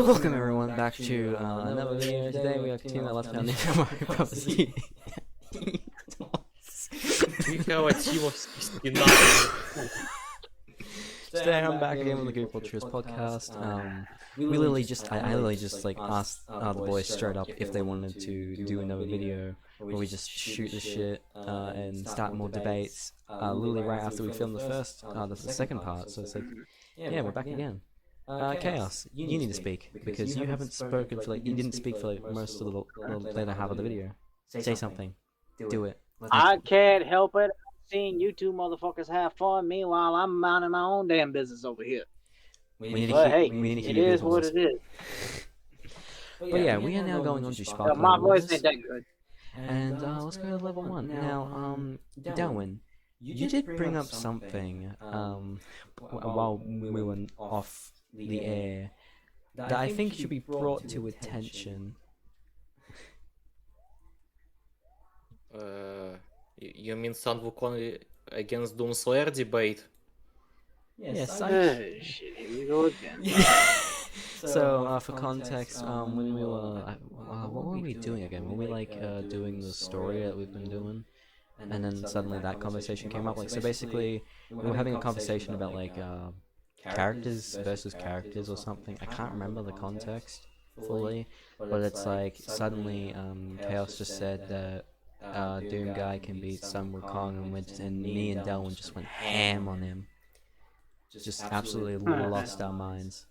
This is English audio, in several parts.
Welcome everyone back to another video. Today we are continuing our Let's Play on New Mario Bros. Никого Тима в 69. Today I'm back again with the GoofBall Trios podcast. I literally just like asked the boys straight up if they wanted to do another video where we just shoot the shit and start more debates. Literally right after we filmed the second part. So it's like, yeah, we're back again. Khaos, you need to speak because you haven't spoken for you didn't speak for most of the later half of the video. Say something. Do it. I can't help it. Seeing you two motherfuckers have fun. Meanwhile, I'm minding my own damn business over here. We need to keep it is what it is. But yeah, we are now going on to Sparkling My voice Waters. ain't that good. And let's go to level 1. Now, Delwyn, you did bring up something while we were off the air that I think should be brought to attention. You mean Sun Wukong against Doomslayer debate? Yes, Shit, here we go again. So, for context, when we were, what were we doing again? Were we like doing the story that we've been doing? And then suddenly that conversation came up. Like, so basically, we were having a conversation about like characters versus characters or something. I can't remember the context fully, but it's like suddenly Khaos just said that Doom Guy can beat Sun Wukong, and me and Delwyn just went ham on him. Just absolutely lost our minds.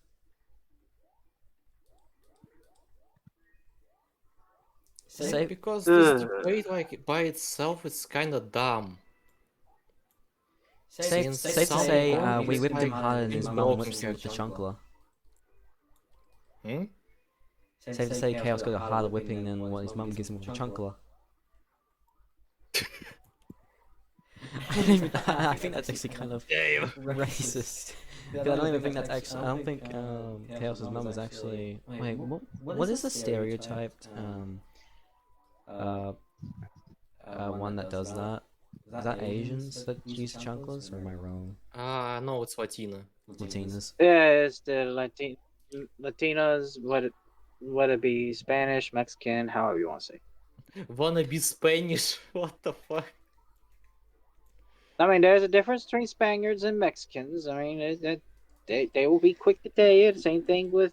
Say Because this debate, like, by itself is kinda dumb. safe to say we whipped him harder than his mum whips him with the chunkler. Hmm? Safe to say Khaos got a harder whipping than what his mum gives him with the chunkler. I think that's actually kind of racist. I don't even think that's actually. I don't think Khaos' mum is actually. Wait, what is the stereotyped one that does that? Is that Asians that use chunklers, or am I wrong? No, it's Latina. Latinas. Yeah, it's the Latinas, whether it be Spanish, Mexican, however you want to say. Wanna be Spanish? What the fuck? I mean, there's a difference between Spaniards and Mexicans. I mean, they will be quick to tell you. The same thing with,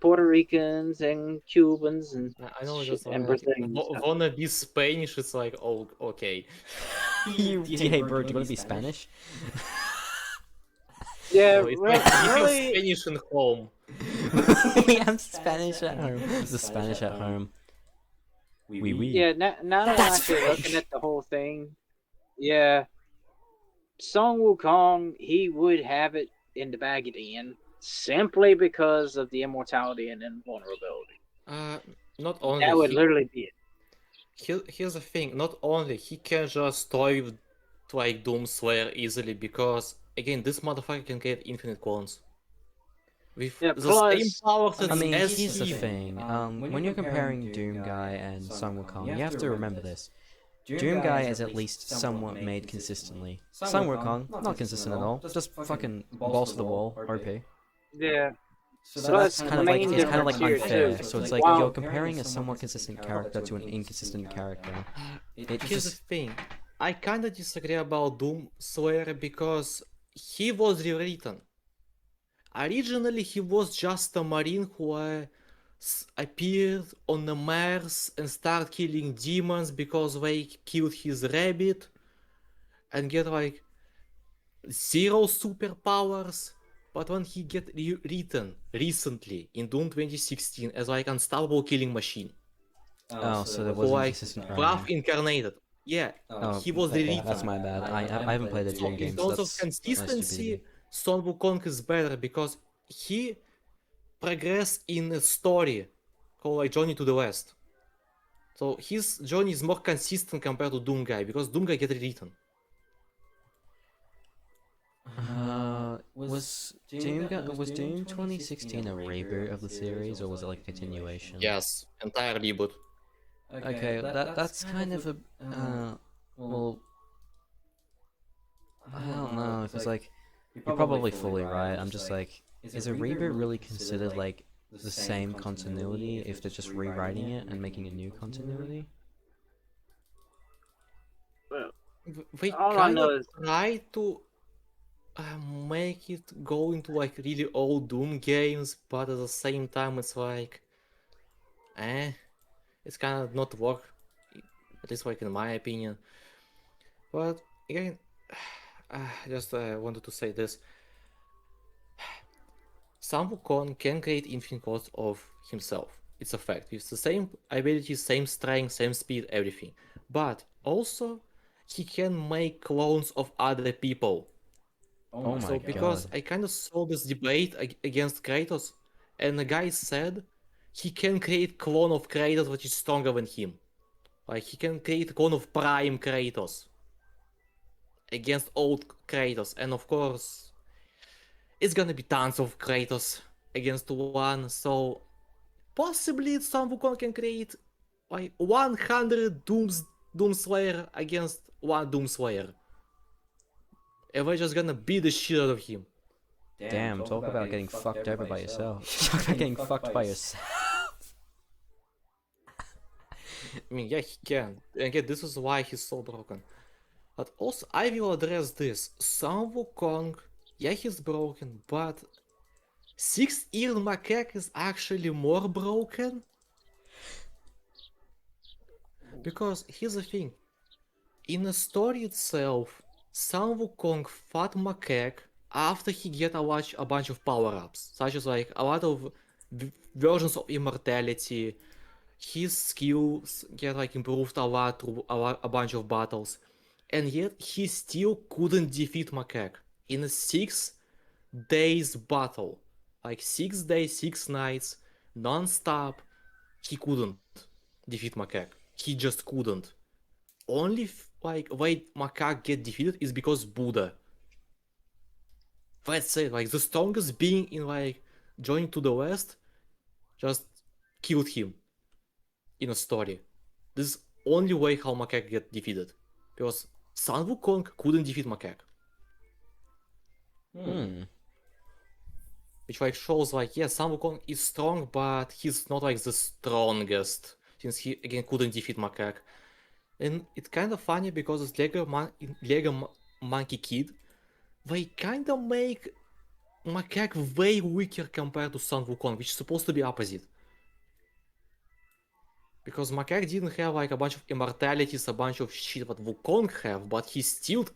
Puerto Ricans and Cubans and I know, just and like, Brazilians. wanna be Spanish, it's like, oh, okay. Hey bro, do you want to be Spanish? Yeah, So it's like, you have really. Spanish in home. We have Spanish at home. The Spanish at home. Oui. Yeah, now that I'm That's actually French. looking at the whole thing, yeah, Sun Wukong, he would have it in the bag at the end simply because of the immortality and invulnerability. Not only That would literally be it. here's the thing, not only he can just toy with like Doomslayer easily, because again this motherfucker can get infinite clones. With Yeah, the plus- same power that's I mean, as here's the he. thing. When you're comparing Doom Guy and Sun Wukong, you have to remember this. Doom Guy is at least somewhat made consistently. Sun Wukong, not consistent at all. Just fucking balls to the wall, OP. Yeah. So Plus, that's kind of the like, main it's kind of like difference here, unfair. too, So it's is like while- you're comparing a somewhat consistent character to an inconsistent character. It Here's the just, thing, I kinda disagree about Doomslayer because he was rewritten. Originally, he was just a marine who appeared on the Mars and started killing demons because they killed his rabbit and get like zero superpowers. But when he get rewritten recently in Doom 2016 as like unstoppable killing machine, oh, so there who wasn't like consistent Brav writing. incarnated, yeah, Oh, he was okay, rewritten. that's my bad. I haven't played the So Doom in game, so terms of that's my consistency, stupidity. Sun Wukong is better because he progressed in a story called like Journey to the West. So his journey is more consistent compared to Doom Guy because Doom Guy get rewritten. Was Doom 2016 a reboot of the series, or was it like a continuation? Yes, entire reboot. Okay, that's kind of a well, I don't know if it's like you're probably fully right. I'm just like, is a reboot really considered like the same continuity if they're just rewriting it and making a new continuity? Well, They all I kind know of is try to make it go into like really old Doom games, but at the same time it's like, it's kind of not work, at least like in my opinion. But again, just wanted to say this: Sun Wukong can create infinite codes of himself. It's a fact. It's the same abilities, same strength, same speed, everything. But also, he can make clones of other people. Oh my So because god. I kind of saw this debate against Kratos, and the guy said he can create clone of Kratos which is stronger than him. Like he can create a clone of Prime Kratos against old Kratos, and of course it's gonna be tons of Kratos against one. So possibly Sun Wukong can create like 100 Doomslayer against one Doomslayer, and we're just gonna beat the shit out of him. Damn, talk about getting fucked over by yourself. Talk about getting fucked by yourself. I mean, yeah, he can. And again, this is why he's so broken. But also, I will address this. Sun Wukong, yeah, he's broken, but Six-Eared Macaque is actually more broken. Because here's the thing. In the story itself, Sun Wukong fought Macaque after he get a bunch of power-ups, such as like a lot of versions of immortality. His skills get like improved a lot through a bunch of battles, and yet he still couldn't defeat Macaque in a 6 days battle, like 6 days, 6 nights, non-stop. He couldn't defeat Macaque. He just couldn't. Only like way Macaque get defeated is because Buddha. That's it. Like the strongest being in like joining to the West just killed him in a story. This is only way how Macaque get defeated. Because Sun Wukong couldn't defeat Macaque. Which like shows like, yeah, Sun Wukong is strong, but he's not like the strongest. Since he again couldn't defeat Macaque. And it's kind of funny because it's Lego Monkey Kid, they kind of make Macaque way weaker compared to Sun Wukong, which is supposed to be opposite. Because Macaque didn't have like a bunch of immortalities, a bunch of shit that Wukong have, but he still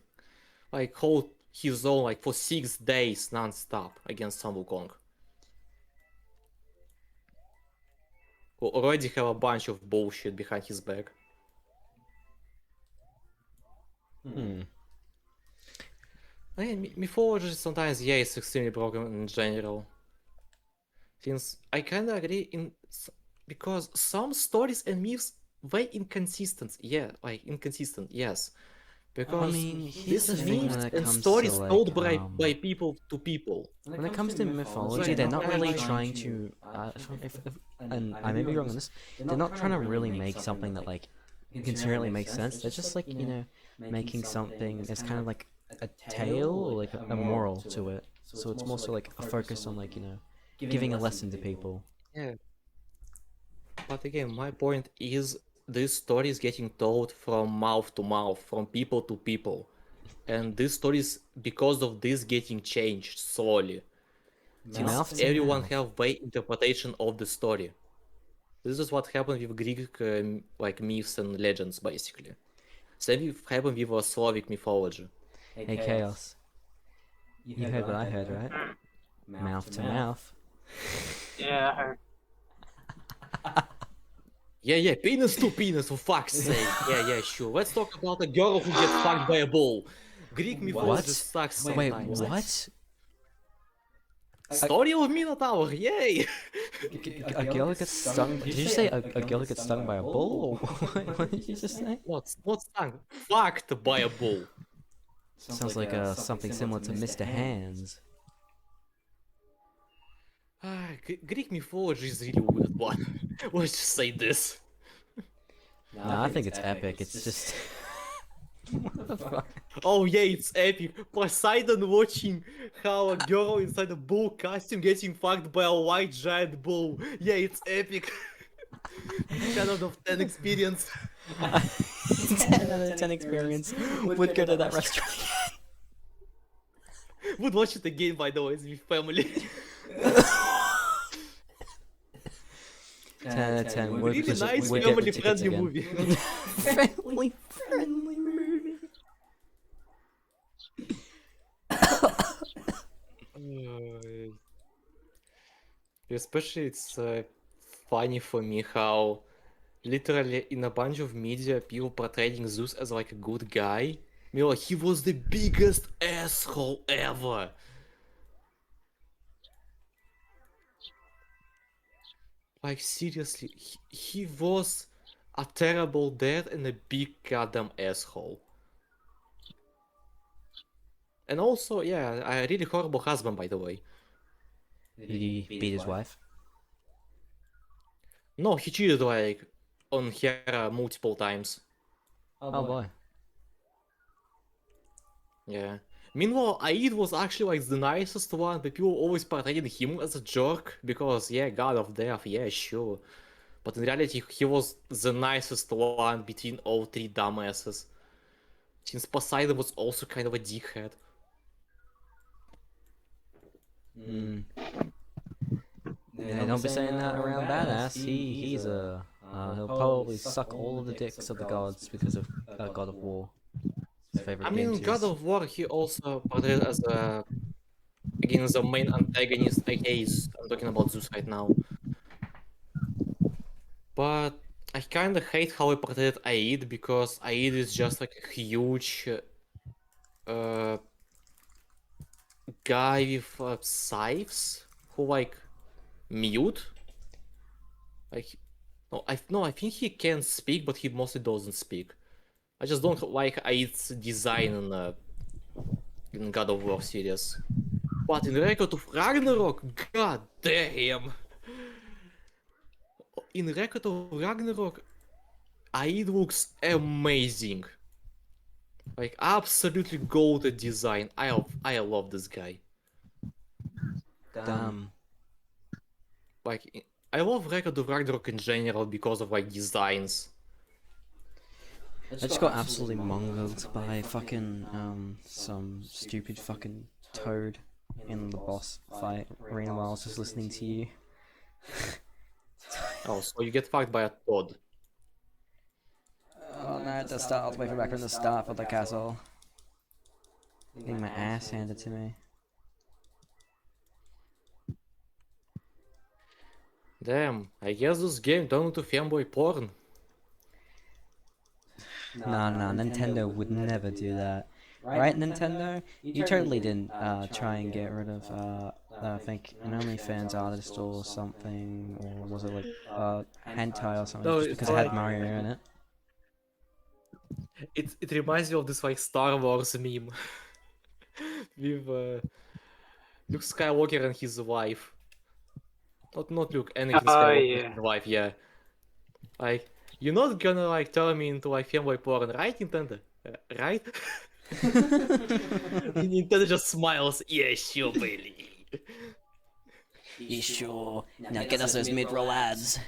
like hold his own like for 6 days non-stop against Sun Wukong. Who already have a bunch of bullshit behind his back. I mean, mythology sometimes, yeah, it's extremely broken in general. Since I kinda agree because some stories and myths very inconsistent. Yeah, like inconsistent, yes. Because here's the these thing myths when it and comes stories to told like, by people to people. when it comes to mythology, they're not really trying to. And I may be wrong on this. They're not trying to really make something that like coherently makes sense. They're just like making something. It's kind of like a tale or like a moral to it. So it's more so like a focus on like giving a lesson to people. Yeah. But again, my point is this story is getting told from mouth to mouth, from people to people. And this story is, because of this, getting changed slowly. Since Mouth to everyone mouth. have their interpretation of the story. This is what happened with Greek like myths and legends, basically. Same happened with Slavic mythology. Hey, Chaos. You heard what I heard, right? Mouth to mouth. yeah, I heard. Yeah, penis to penis, for fuck's sake. Yeah, sure. Let's talk about a girl who gets fucked by a bull. Greek mythology sucks Wait, sometimes. what? Story of Minotaur, yay! A girl who gets stung? Did you say a girl who gets stung by a bull? Or what did you just say? Not stung, fucked by a bull. Sounds like something similar to Mr. Hands. Greek mythology is really weird one. Let's just say this. No, I think it's epic. It's just What the fuck? Oh yeah, it's epic. Poseidon watching how a girl inside a bull costume getting fucked by a white giant bull. Yeah, it's epic. 10 out of 10 experience. 10 out of 10 experience. Would go to that restaurant. Would watch it again, by the way, with family. 10 out of 10. Would Really nice would get the family tickets friendly again. movie. Friendly movie. Especially it's funny for me how literally in a bunch of media people portraying Zeus as like a good guy. Meanwhile, he was the biggest asshole ever. Like seriously, he was a terrible dad and a big goddamn asshole. And also, yeah, a really horrible husband, by the way. Did he beat his wife? No, he cheated like on her multiple times. Oh boy. Yeah. Meanwhile, Aid was actually like the nicest one, but people always portrayed him as a jerk because, yeah, God of Death, yeah, sure. But in reality, he was the nicest one between all three dumbasses. Since Poseidon was also kind of a dickhead. Hmm. Yeah, don't be saying that around badass. He's a he'll probably suck all of the dicks of the gods because of God of War. His favorite I mean, game God series. of War, he also portrayed as a again the main antagonist. I'm talking about Zeus right now. But I kinda hate how he portrayed Aid because Aid is just like a huge uh, guy with scythes who like mute. Like no, I think he can speak, but he mostly doesn't speak. I just don't like Aid's design in God of War series. But in Record of Ragnarok, god damn! In Record of Ragnarok, Aid looks amazing. Like absolutely golden design. I love this guy. Damn. Like I love Record of Ragnarok in general because of like designs. I just got absolutely mongled by fucking some stupid fucking toad in the boss fight arena while I was just listening to you. Oh, so you get fucked by a toad. Oh no, at the start, all the way from back from the start for the castle. Getting my ass handed to me. Damn, I guess this game turned into fanboy porn. Nah, Nintendo would never do that. Right, Nintendo? You totally didn't try and get rid of, I think, an OnlyFans artist or something, or was it like hentai or something, No, just it's because it had like- Mario in it. It reminds me of this like Star Wars meme with Luke Skywalker and his wife. Not Luke, Anakin Oh, Skywalker yeah. and his wife. Yeah, like you're not gonna like turn me into like fanboy porn, right, Nintendo? Right? Nintendo just smiles. Yeah, sure, baby. You sure? Now get us those mid-roll ads.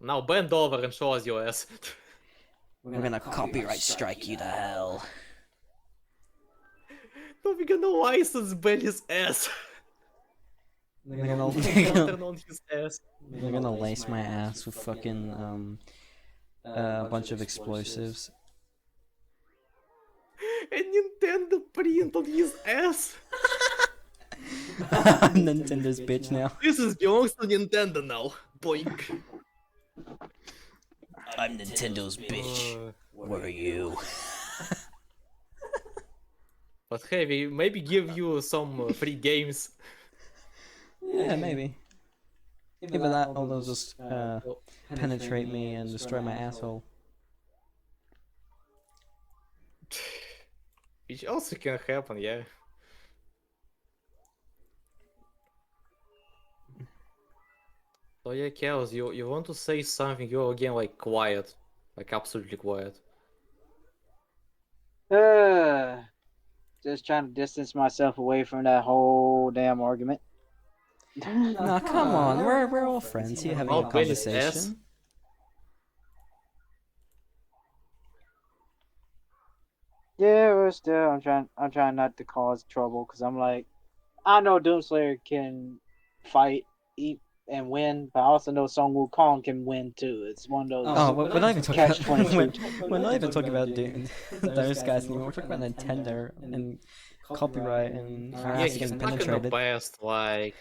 Now bend over and show us your ass. We're gonna copyright strike you to hell. No, we're gonna license Benny's ass. They're gonna, Turn on his ass. they're gonna lace my ass with fucking a bunch of explosives. And Nintendo print on his ass. I'm Nintendo's bitch now. This is belongs to Nintendo now. Boink. I'm Nintendo's bitch. Where are you? But hey, we maybe give you some free games. Yeah, maybe. Either that or they'll just penetrate me and destroy my asshole. Which also can happen, yeah. So yeah, Chaos, you want to say something? You're again like quiet. Like absolutely quiet. Just trying to distance myself away from that whole damn argument. Nah, come on, we're all friends here having a Oh, penis S. conversation. Yeah, but still, I'm trying not to cause trouble because I'm like, I know Doomslayer can fight, eat, and win, but I also know Song Wukong can win too. It's one of those. Oh, we're not even talking about Catch-22. we're not even talking about those guys anymore. We're talking about Nintendo and copyright and Yeah, harassing he's and stuck in the penetrated. past, like...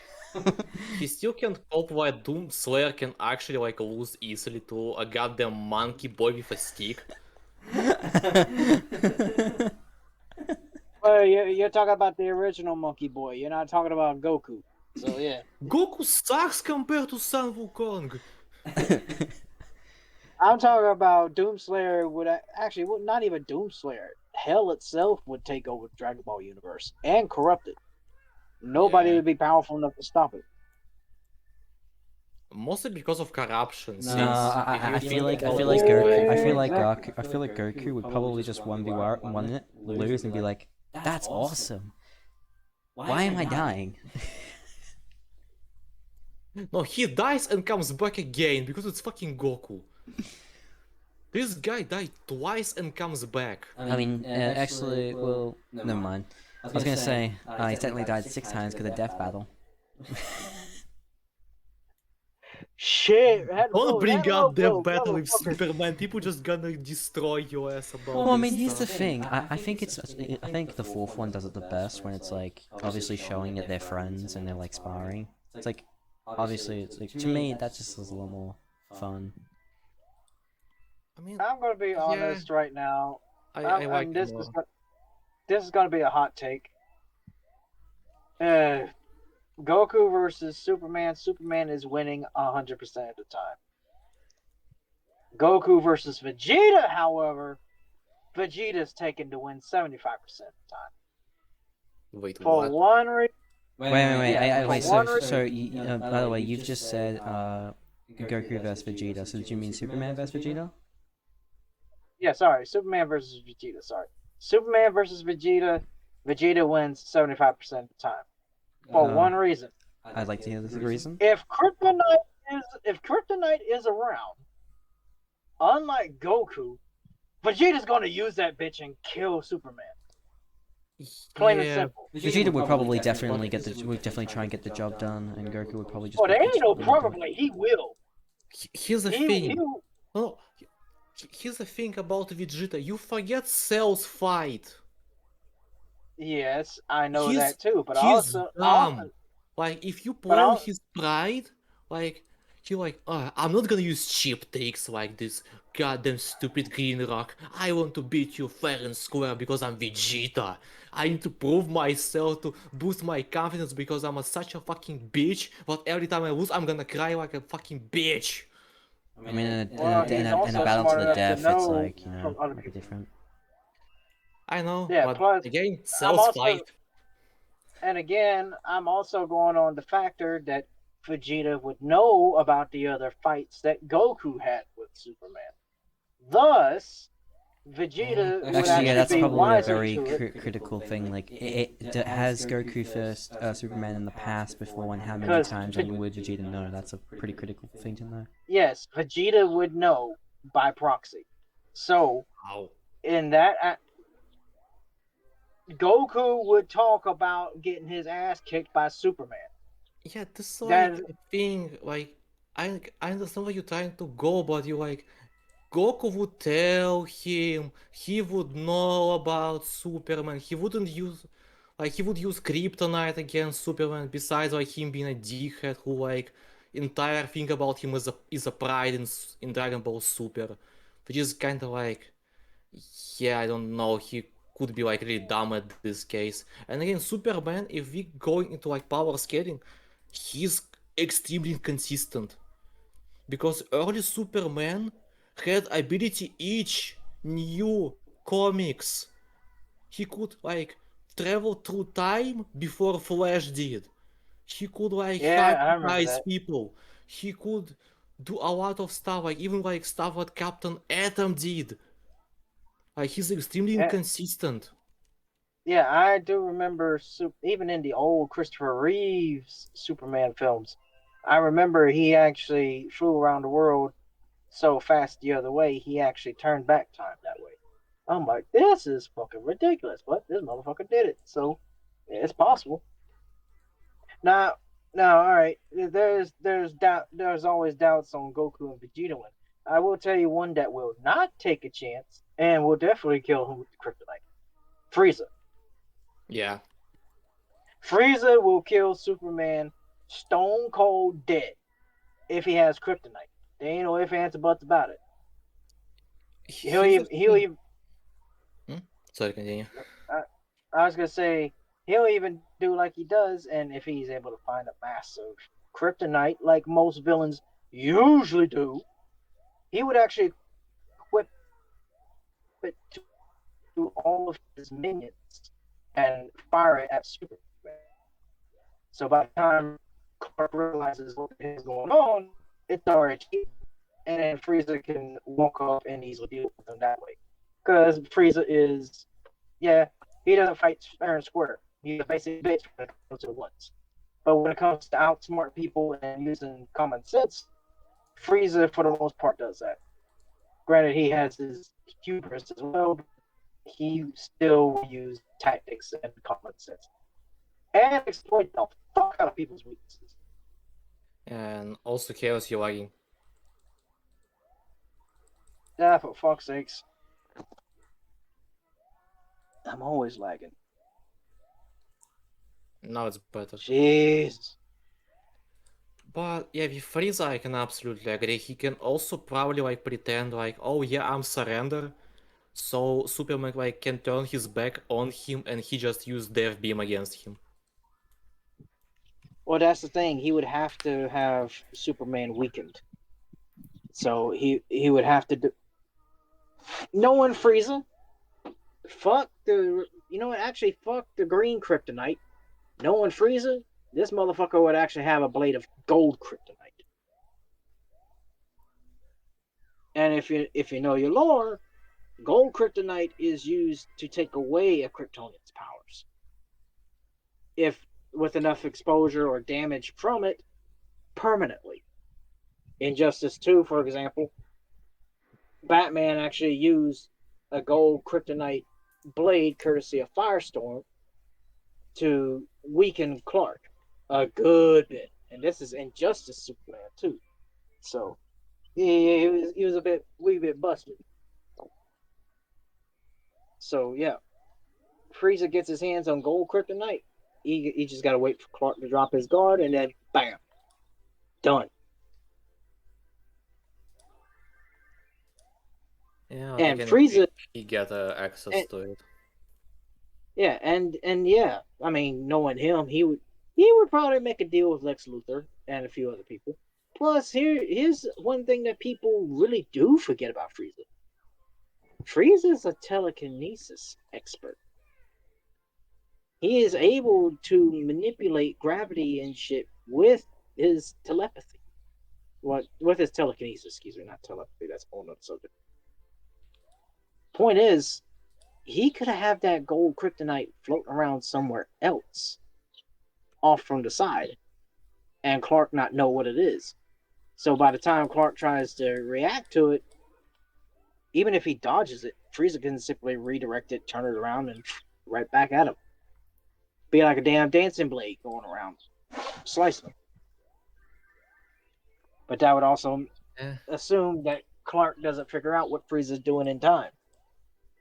He still can't cope why Doomslayer can actually, like, lose easily to a goddamn monkey boy with a stick. Well, you're talking about the original Monkey Boy. You're not talking about Goku. So yeah. Goku sucks compared to Sun Wukong. I'm talking about Doomslayer would actually, well, not even Doomslayer. Hell itself would take over the Dragon Ball universe and corrupt it. Nobody would be powerful enough to stop it. Mostly because of corruption. No, Since I if you feel like think Goku. I feel like Exactly. Goku. I feel like Goku would probably just 1v1 it, lose, and be like, "That's awesome. Why am I dying?" No, he dies and comes back again because it's fucking Goku. This guy died twice and comes back. I mean, actually, well, never mind. I was gonna say he technically died 6 times because of death battle. Shit. Don't bring up that battle with Superman. People just gonna destroy your ass about Well, I this mean, here's the stuff. thing. I think I think the fourth one does it the best when it's like obviously showing that they're friends and they're like sparring. It's like obviously it's like to me that just is a little more fun. I mean, I'm gonna be honest right now. I like this more. this is gonna be a hot take. Goku versus Superman. Superman is winning 100% of the time. Goku versus Vegeta, however, Vegeta's taken to win 75% of the time. Wait, For what? one reason. Wait. For one So reason. by the way, you've just said Goku versus Vegeta. So did you mean Superman versus Vegeta? Yeah, sorry. Superman versus Vegeta. Sorry. Superman versus Vegeta. Vegeta wins 75% of the time. For one reason. I'd like to hear this reason. If Kryptonite is around, unlike Goku, Vegeta's gonna use that bitch and kill Superman. Plain and simple. Vegeta would probably definitely try and get the job done, and Goku would probably just. Oh, there ain't no probably. He will. Here's the thing. No, here's the thing about Vegeta. You forget Cell's fight. Yes, I know He's- that too, but he's also, dumb. Like, if you play I'll- on his pride, like, he like, I'm not gonna use cheap tricks like this goddamn stupid green rock. I want to beat you fair and square because I'm Vegeta. I need to prove myself to boost my confidence because I'm such a fucking bitch. But every time I lose, I'm gonna cry like a fucking bitch. I mean, in Well, a he's battle also to the smart enough to death, it's know like from other might be people. different. I know, Yeah, but plus, again, I'm Cell's also- fight. And again, I'm also going on the factor that Vegeta would know about the other fights that Goku had with Superman. Thus, Vegeta would Actually, yeah, that's be probably a wiser very to it. critical thing. Like, has Goku first Superman in the past before, and how many 'Cause times would Vegeta know? That's a pretty critical thing to know. Yes, Vegeta would know by proxy. So, Ow. in that, Goku would talk about getting his ass kicked by Superman. Yeah, this That- like thing, like I understand where you're trying to go, but you like Goku would tell him, he would know about Superman, he wouldn't use he would use Kryptonite against Superman, besides like him being a dickhead who like entire thing about him is a pride in Dragon Ball Super. Which is kinda like, yeah, I don't know, he could be like really dumb at this case. And again, Superman, if we going into like power scaling, he's extremely inconsistent. Because early Superman had ability each new comics. He could like travel through time before Flash did. He could like Yeah, I remember hypnotize that. people. He could do a lot of stuff, like even like stuff what Captain Atom did. He's extremely inconsistent. Yeah, I do remember, even in the old Christopher Reeves Superman films, I remember he actually flew around the world so fast the other way, he actually turned back time that way. I'm like, this is fucking ridiculous, but this motherfucker did it, so it's possible. Now, all right. There's always doubts on Goku and Vegeta. I will tell you one that will not take a chance and will definitely kill him with the kryptonite. Frieza. Yeah. Frieza will kill Superman stone cold dead if he has kryptonite. There ain't no ifs, ands, or buts about it. He'll even. Sorry, continue. I was gonna say he'll even do like he does, and if he's able to find a massive kryptonite like most villains usually do, he would actually equip it to all of his minions and fire it at Superman. So by the time Clark realizes what the hell is going on, it's already cheap. And then Frieza can walk up and easily deal with him that way. Because Frieza is, yeah, he doesn't fight fair and square. He's a basic bitch when it comes to the ones. But when it comes to outsmart people and using common sense, Frieza, for the most part, does that. Granted, he has his hubris as well, but he still uses tactics and common sense. And exploit the fuck out of people's weaknesses. And also Chaos, you're lagging. Yeah, for fuck's sakes. I'm always lagging. Now it's better. Jeez. But yeah, with Frieza I can absolutely agree. He can also probably like pretend like, oh yeah, I'm surrender. So Superman like can turn his back on him and he just used Death Beam against him. Well, that's the thing. He would have to have Superman weakened. So he would have to do. Knowing Frieza, fuck the. You know what? Actually, fuck the green kryptonite. Knowing Frieza, this motherfucker would actually have a blade of gold kryptonite. And if you know your lore, gold kryptonite is used to take away a Kryptonian's powers. If with enough exposure or damage from it, permanently. Injustice 2, for example, Batman actually used a gold kryptonite blade courtesy of Firestorm to weaken Clark a good bit. And this is Injustice Superman too. So he was a wee bit busted. So yeah. Frieza gets his hands on gold kryptonite. He just gotta wait for Clark to drop his guard and then bam. Done. Yeah, And again, Frieza he get access to it. Yeah, and yeah, I mean, knowing him, he would probably make a deal with Lex Luthor and a few other people. Plus, here's one thing that people really do forget about Frieza. Frieza's a telekinesis expert. He is able to manipulate gravity and shit with his telepathy. What with his telekinesis, excuse me, not telepathy. That's a whole nother subject. Point is, he could have that gold kryptonite floating around somewhere else, off from the side, and Clark not know what it is. So by the time Clark tries to react to it, even if he dodges it, Frieza can simply redirect it, turn it around, and right back at him. Be like a damn dancing blade going around, slicing him. But that would also assume that Clark doesn't figure out what Frieza's doing in time.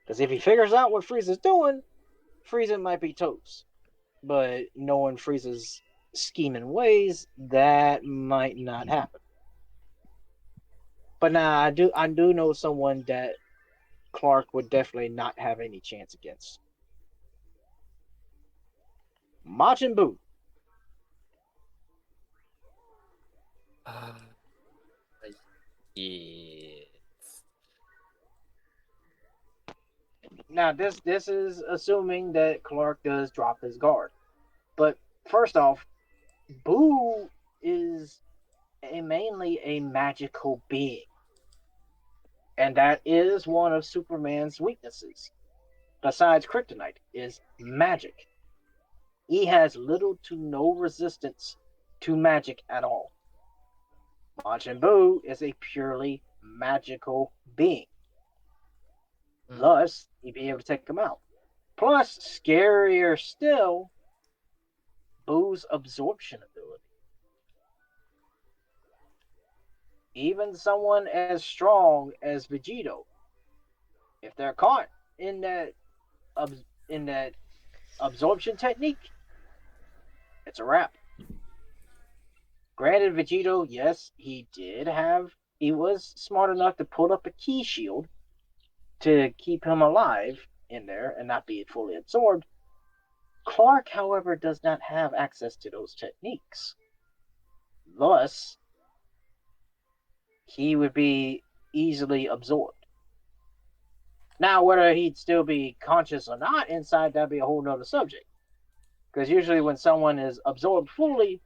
Because if he figures out what Frieza's doing, Frieza might be toast. But knowing Frieza's scheming ways, that might not happen. But now I do know someone that Clark would definitely not have any chance against. Majin Buu. Yes. Now this is assuming that Clark does drop his guard. But first off, Buu is mainly a magical being. And that is one of Superman's weaknesses. Besides kryptonite, is magic. He has little to no resistance to magic at all. Majin Buu is a purely magical being. Thus, he'd be able to take him out. Plus, scarier still, Buu's absorption ability. Even someone as strong as Vegito, if they're caught in that absorption technique, it's a wrap. Granted, Vegito, yes, he was smart enough to pull up a key shield to keep him alive in there and not be fully absorbed. Clark, however, does not have access to those techniques. Thus, he would be easily absorbed. Now, whether he'd still be conscious or not inside, that'd be a whole nother subject. Because usually when someone is absorbed fully,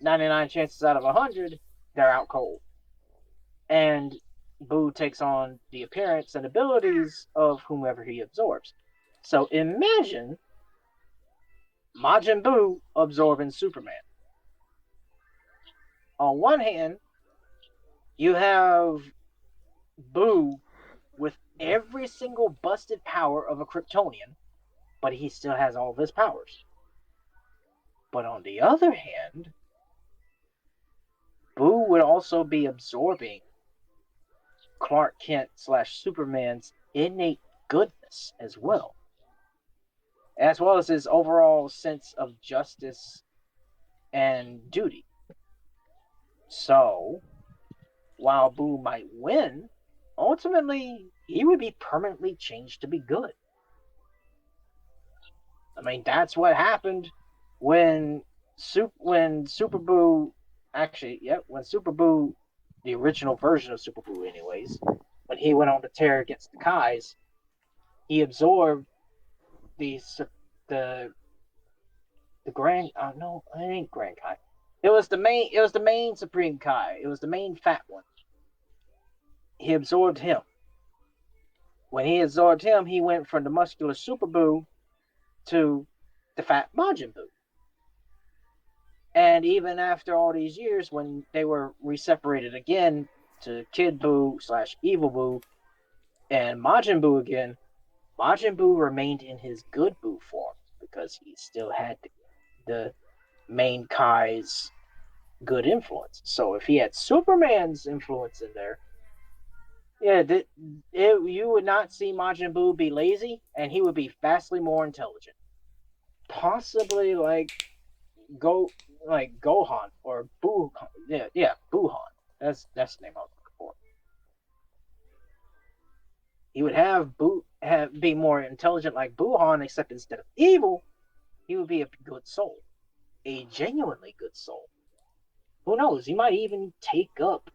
99 chances out of 100, they're out cold. And Buu takes on the appearance and abilities of whomever he absorbs. So imagine Majin Buu absorbing Superman. On one hand, you have Buu with every single busted power of a Kryptonian, but he still has all of his powers. But on the other hand, Buu would also be absorbing Clark Kent / Superman's innate goodness as well as his overall sense of justice and duty. So, while Buu might win, ultimately he would be permanently changed to be good. I mean, that's what happened when Super Buu, when Super Buu, the original version of Super Buu, anyways, when he went on to tear against the Kais, he absorbed the Grand. No, it ain't Grand Kai. It was the main Supreme Kai. It was the main fat one. He absorbed him. When he absorbed him, he went from the muscular Super Buu to the fat Majin Buu. And even after all these years, when they were reseparated again to Kid Buu / Evil Buu and Majin Buu again, Majin Buu remained in his good Buu form because he still had the main Kai's good influence. So if he had Superman's influence in there, you would not see Majin Buu be lazy, and he would be vastly more intelligent. Possibly like Gohan or Buu. Yeah, Buhan. That's the name I was looking for. He would be more intelligent like Buhan, except instead of evil, he would be a good soul, a genuinely good soul. Who knows? He might even take up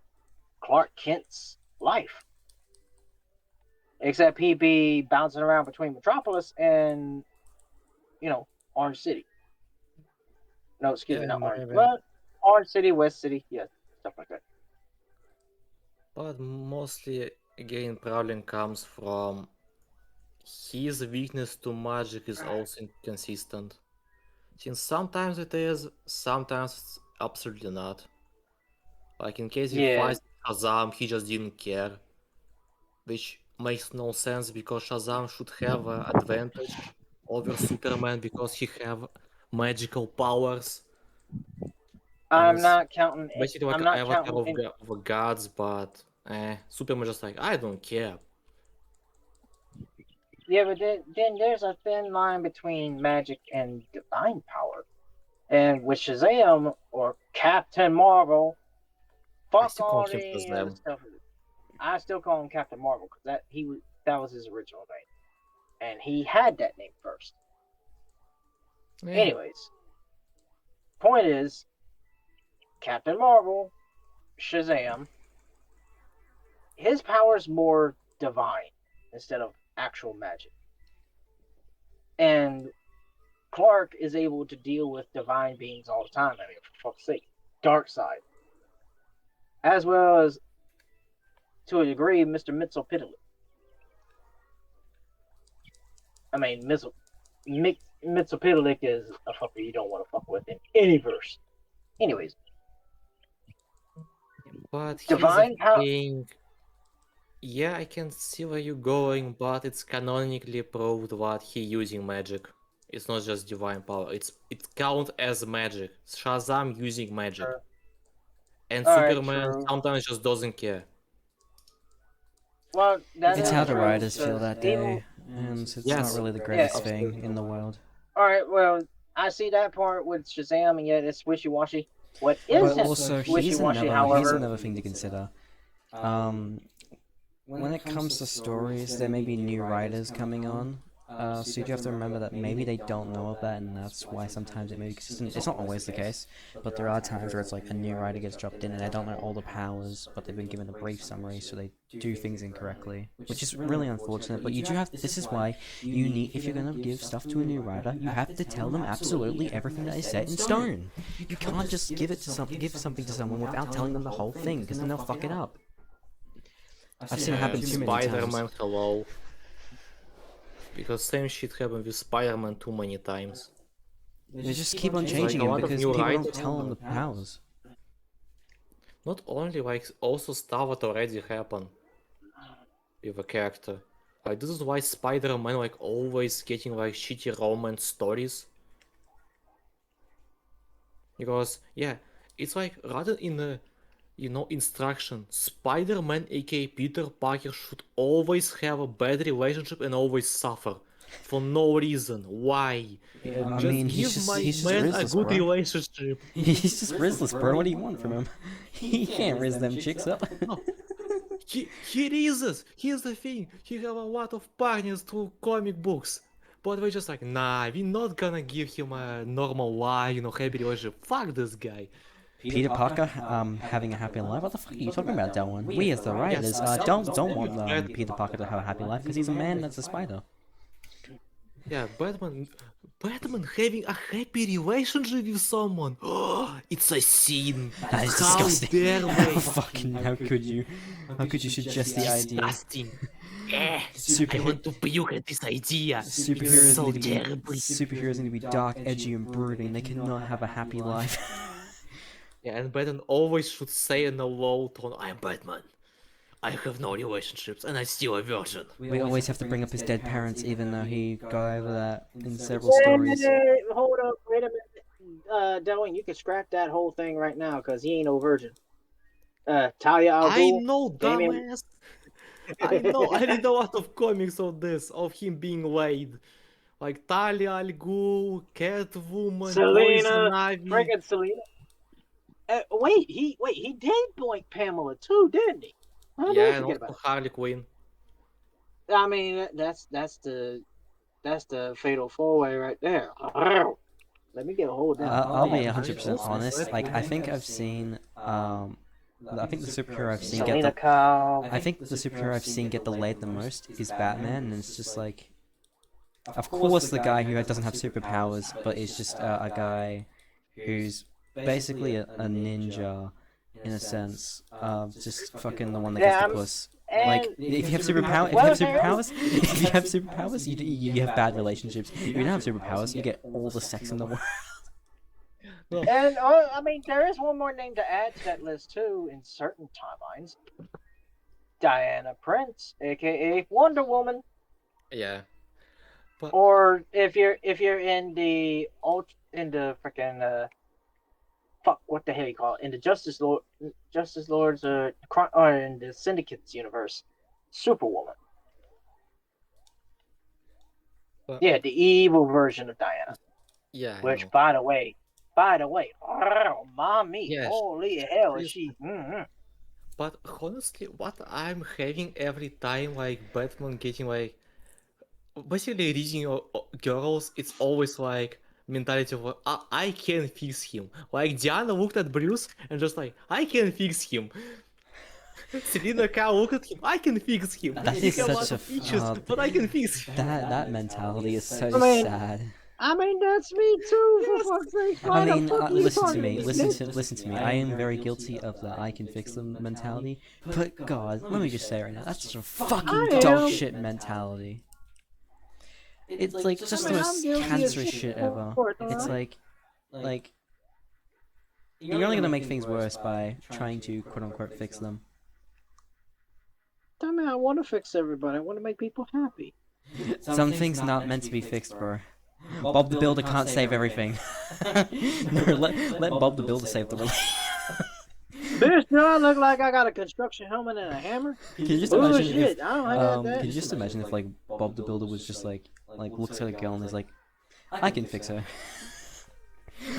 Clark Kent's life. Except he'd be bouncing around between Metropolis and, Orange City. No, excuse me, not Orange. Well, Orange City, West City, yeah, stuff like that. But mostly, again, problem comes from his weakness to magic is also inconsistent. Since sometimes it is, sometimes it's absolutely not. Like in case he fights Shazam, he just didn't care. Which makes no sense because Shazam should have an advantage over Superman because he have magical powers. I'm not counting. Basically like I'm an not avatar counting. of gods, but Superman just like, I don't care. Yeah, but then there's a thin line between magic and divine power. And with Shazam or Captain Marvel, fuck all the other stuff. I still call him Captain Marvel because that was his original name, and he had that name first. Yeah. Anyways, point is, Captain Marvel, Shazam, his power is more divine instead of actual magic, and Clark is able to deal with divine beings all the time. I mean, for fuck's sake, Darkseid, as well as to a degree, Mr. Mitsopidalik. I mean, Mitsopidalik is a fucker you don't want to fuck with in any verse. Anyways, But here's Divine the power. thing. Yeah, I can see where you're going, but it's canonically proved that he using magic. It's not just divine power. It counts as magic. Shazam using magic. True. And Alright, Superman true. sometimes just doesn't care. Well, that It's is how the true, writers feel 'cause that even- day, and it's Yes. not really the greatest Yeah. thing in the world. All right, well, I see that part with Shazam, and yet it's wishy-washy. What But isn't also, here's wishy-washy, here's however, another thing to consider. When it comes to stories, there may be new writers coming on. So you have to remember that maybe they don't know of that, and that's why sometimes it may be consistent. It's not always the case, but there are times where it's like a new writer gets dropped in and they don't know all the powers, but they've been given a brief summary, so they do things incorrectly, which is really unfortunate. But you do have. This is why you need, if you're gonna give stuff to a new writer, you have to tell them absolutely everything that is set in stone. You can't just give something to someone without telling them the whole thing, because then they'll fuck it up. I've seen it happen too many times. Spider-Man, hello. Because same shit happened with Spider-Man too many times. They just keep on Like changing a him lot of because new people don't writers. tell them the powers. Not only like also stuff that already happened with a character. Like this is why Spider-Man like always getting like shitty romance stories. Because yeah, it's like rather in a instruction, Spider-Man aka Peter Parker should always have a bad relationship and always suffer. For no reason. Why? I Just mean, give he's my just man a Rizzless, good bro. relationship. He's just Rizzless, bro. What do you want from him? He can't rizz them chicks up. He rises. Here's the thing. He have a lot of partners through comic books. But we're just like, nah, we're not gonna give him a normal life, happy relationship. Fuck this guy. Peter Parker, having a happy life. What the fuck are you talking about, Delwyn? We as the writers, don't want Peter Parker to have a happy life because he's a man that's a spider. Yeah, Batman having a happy relationship with someone. It's a sin. That is How disgusting. dare they? Fucking, how could you? How could you suggest the idea? Disgusting. Super- I want to puke at this idea. Superheroes So need to be terribly. superheroes need to be dark, edgy, and brooding. They cannot have a happy life. Yeah, and Batman always should say in a low tone, I'm Batman. I have no relationships and I'm still a virgin. We always have to bring up his dead parents, even though he got over that in several stories. Hey, hold up, wait a minute. Delwyn, you can scrap that whole thing right now, because he ain't no virgin. Talia al I Ghul, know, Damian- dumbass. I read a lot of comics of this, of him being laid. Like Talia al Ghul, Catwoman, Selena, Poison Ivy. friggin' Selena. Wait, he did boink Pamela too, didn't he? How did I Yeah, and forget also about Harley Quinn. that? I mean, that's the fatal four-way right there. Let me get a hold of that. I'll be 100% honest. Like, I think I've seen, I think the superhero I've seen get Selena the, Kyle. I think the superhero I've seen get delayed the most is Batman, and it's just like, of course, the guy who doesn't have superpowers, but is just a guy who's basically a ninja, in a sense, just fucking the one that gets the puss. Like, if you have superpowers, you have bad relationships. If you don't have superpowers, you get all the sex in the world. And I mean, there is one more name to add to that list too. In certain timelines, Diana Prince, aka Wonder Woman, Yeah. or if you're in the freaking fuck, what the hell you call it? In the Justice Lords, or in the Syndicate's universe, Superwoman. But- Yeah, the evil version of Diana. Yeah. I Which, know. by the way, oh, mommy, Yes. holy hell, is Please. she? But honestly, what I'm having every time, like Batman getting like, basically reading girls, it's always like mentality of I can fix him. Like Diana looked at Bruce and just like, I can fix him. Selena Kyle looked at him, I can fix him. That He is has a lot such a of issues, but I can fix him. that mentality is so I mean, sad. I mean, that's me too, for fuck's sake. Why I mean, the fuck are you listen to talking me, to listen to me. I am very guilty of the I can fix them mentality. But God, let me just say right now, that's just a fucking I dog am. shit mentality. It's like just the I mean, I'm most guilty as cancerous shit shit ever. for it, It's alright? like you're only gonna make things worse by trying to quote unquote fix them. I mean, I want to fix everybody. I want to make people happy. Some things not meant to be fixed, bro. Bob the Builder can't save everything. No, let Bob the Builder save the world. Bitch, do I look like I got a construction helmet and a hammer? Can you just imagine Bullshit, if I don't have that. can you just imagine if like Bob the Builder was just like looks at a girl and is like, I can fix her.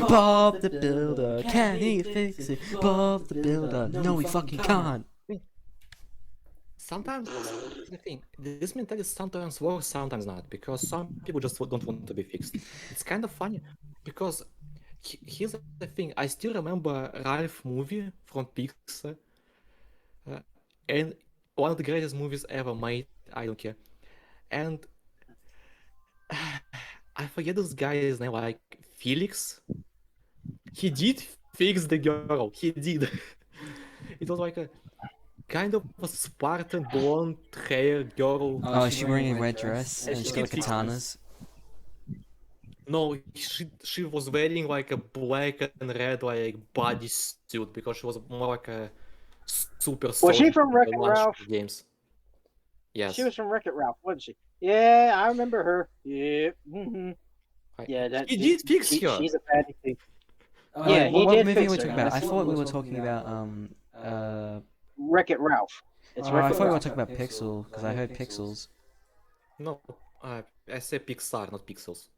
Bob the Builder, can he fix it? Bob the Builder, no he fucking can't. Sometimes the thing, this mentality sometimes works, sometimes not, because some people just don't want to be fixed. It's kind of funny because here's the thing. I still remember Ralph movie from Pixar, and one of the greatest movies ever made. I don't care, and I forget this guy's name, like Felix. He did fix the girl. He did. It was like a kind of a Spartan blonde hair girl. Oh, is she wearing a red dress and she she's got like did fix katanas? No, she was wearing like a black and red like bodysuit because she was more like a super Was soldier she from in the Wreck-It launch Ralph? games. Yes. She was from Wreck-It Ralph, wasn't she? Yeah, I remember her. Yeah. Mm-hmm. Yeah, that He did fix her. she's a fatty too. Oh, Yeah, he what did movie fix are we her. talking about? I thought we were talking about Wreck-It Ralph. It's I Wreck-It thought we were Ralph. talking about Pixel because I heard Pixels. No, I say Pixar, not Pixels.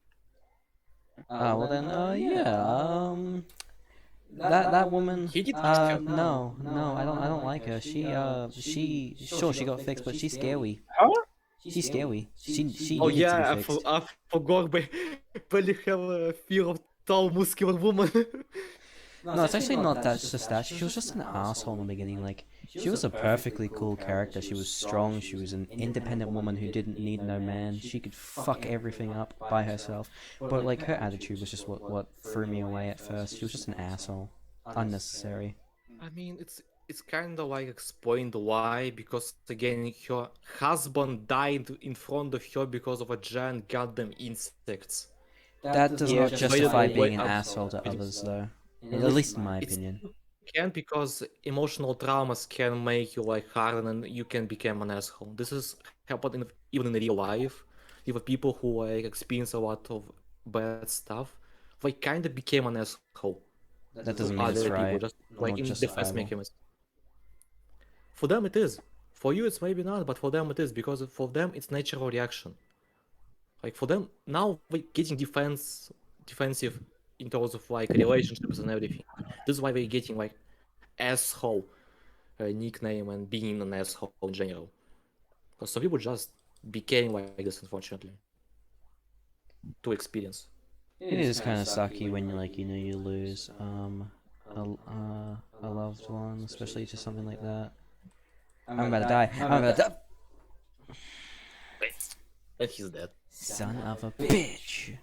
Well then, yeah, that woman. He did fix her. No, I don't like her. Sure, she got fixed, but she's scary. Huh? She's scary. She Oh needed yeah, to be fixed. I forgot. Barely have a fear of tall, muscular woman. No, it's actually not that. It's just that she was just an asshole in the beginning. Like she was a perfectly cool character. She was strong. She was an independent woman who didn't need no man. She could fuck everything up by herself. But like her attitude was just what threw me away at first. She was just an asshole, unnecessary. I mean, it's kind of like explained why, because again, her husband died in front of her because of a giant goddamn insects. That does Yeah, not just justify by the being way, an asshole to others, though. At least in my opinion. Can, because emotional traumas can make you like harden and you can become an asshole. This is happened even in real life. Even people who like experience a lot of bad stuff, they kind of became an asshole. That doesn't mean Other it's people, right. just or like in defense justifiable. mechanism. For them it is. For you it's maybe not, but for them it is, because for them it's natural reaction. Like for them now they getting defensive in terms of like relationships and everything. This is why they're getting like asshole nickname and being an asshole in general. Because some people just became like this, unfortunately, to experience. It is kind of sucky when you lose a loved one, especially to something like that. I'm about to die. I'm about to die. And he's dead. Son of a bitch.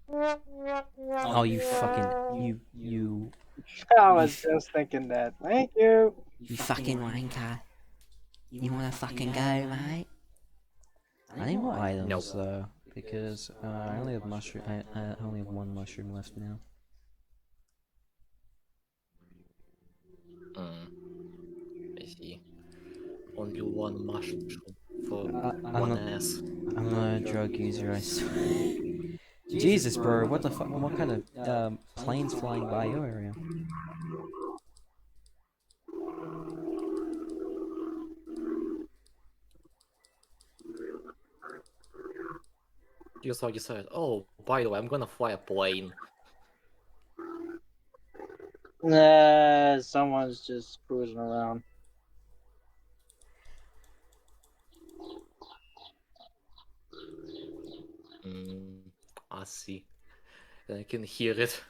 Oh, you fucking you I was just thinking that. Thank you. fucking wanker. You wanna fucking go, mate? I need more items though, because I only have mushroom. I only have one mushroom left now. I see. Only one mushroom for I'm one not. ass. I'm not a drug user. I swear. Jesus, bro, what the fuck? What kind of planes flying by your area? Just like you said. Oh, by the way, I'm gonna fly a plane. Nah, someone's just cruising around. I see. I can hear it.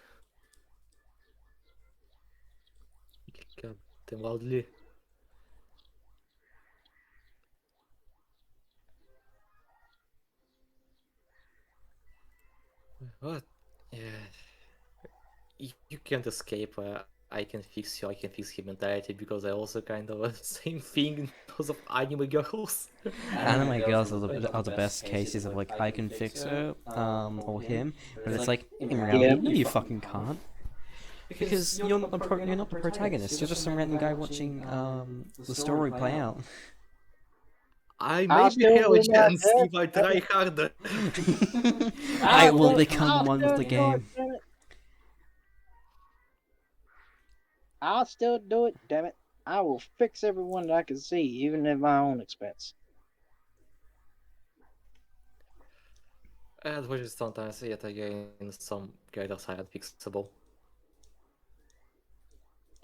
God damn loudly. What? Yeah. You can't escape. I can fix you. I can fix him mentality because I also kind of the same thing in terms of anime girls. Anime girls are the best cases of like I can fix her, or him, but it's like in reality, no, you fucking can't. Because you're not the protagonist. You're just some random guy watching the story play out. I I'll maybe still have a do my chance best. if I try harder. I will I'll become one with still the do it, game. damn it. I'll still do it, damn it. I will fix everyone that I can see, even at my own expense. And which is sometimes yet again some characters are unfixable.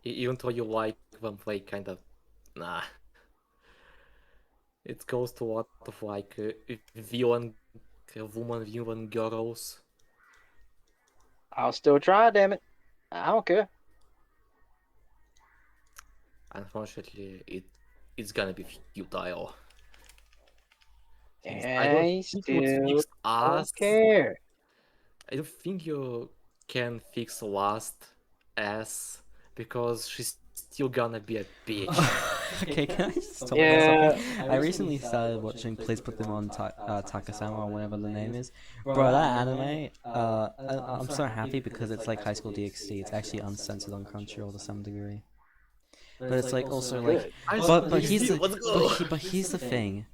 Even though you like them, they kind of nah. It goes to a lot of like villain, woman, villain girls. I'll still try, damn it. I don't care. Unfortunately, it's gonna be futile. I don't I think you would still fix us. don't care. I don't think you can fix last S because she's still gonna be a bitch. Okay, can I just stop Yeah. there something? I recently started watching Please Put Them on Takasama or whatever the name is. Bro, that anime, I'm so happy because it's like High School DxD. It's actually uncensored on Crunchyroll to some degree. But it's like also like, Good. but here's the, Let's go. but here's the thing.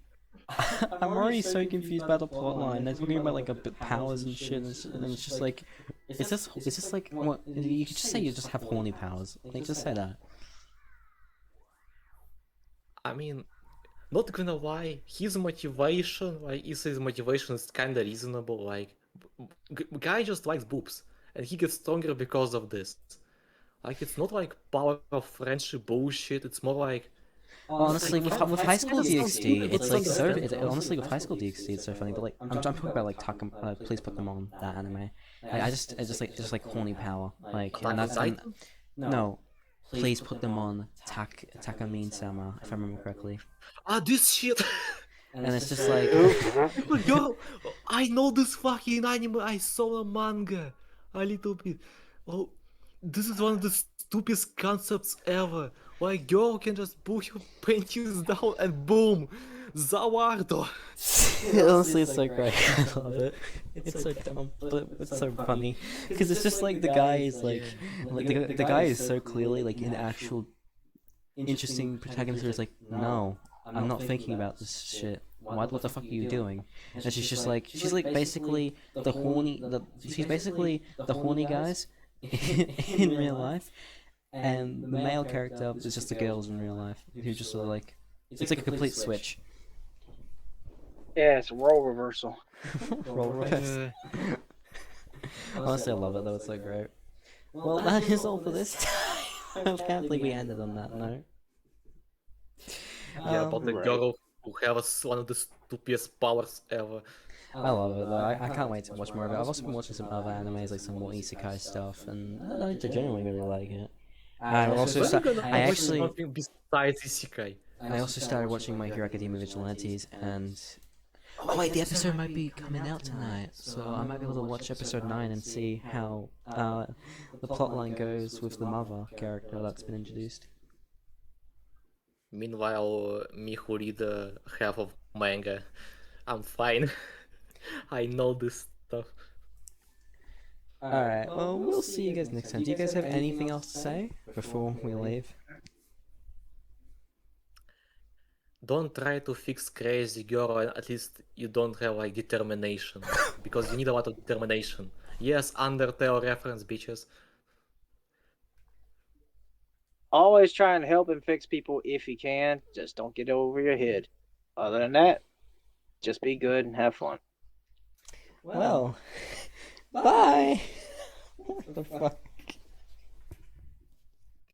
I'm already so confused by the plotline. They're talking about like a bit powers and shit, and it's just like, is this like what? You could just say you just have horny powers. Like just say that. I mean, not gonna lie, his motivation, like, his motivation is kinda reasonable. Like, guy just likes boobs, and he gets stronger because of this. Like, it's not like power of friendship bullshit. It's more like Honestly, with High School DxD, it's like so. understandable. Honestly, with High School DxD, it's so funny. But like, I'm talking about like Please Put Them on that anime. I just like horny power. Like, and that's and, no. Please put them on Takamine Sama, if I remember correctly. This shit. And it's just like, Yo, I know this fucking anime. I saw a manga a little bit. Oh, this is one of the stupidest concepts ever. Like, girl can just pull your panties down and boom, Zawardo. honestly, it's so great. I love it. It's so dumb, but it's so funny because it's just like the guy is like the guy is so clearly like an actual interesting protagonist who's like, no, I'm not thinking about this shit. What the fuck are you doing? And she's like basically she's basically the horny guys in real life, and the male character is just the girls in real life who just sort of like, it's like a complete switch. Yeah, it's role reversal. Roll reverse. Uh, Honestly, I love it though. It's so great. Well, that is all for this time. I can't believe we ended on that note. yeah, about the Right. girl who has one of the stupidest powers ever. I love it though. I can't wait to watch more of it. I've also been watching some other animes, like some more isekai stuff, and I genuinely really like it. I also When are you gonna I watch actually something besides Isekai? I also started watching My Hero Academia Vigilantes, and oh wait, the episode might be coming out tonight, so I might be able to watch episode 9 and see how the plotline goes with the mother character that's been introduced. Meanwhile, me who read half of manga, I'm fine. I know this stuff. Alright, well, we'll see you guys next time. Do you guys have anything else to say before we leave? Don't try to fix crazy girl, at least you don't have like determination. Because you need a lot of determination. Yes, Undertale reference, bitches. Always try and help and fix people if you can. Just don't get over your head. Other than that, just be good and have fun. Well, bye! What the fuck?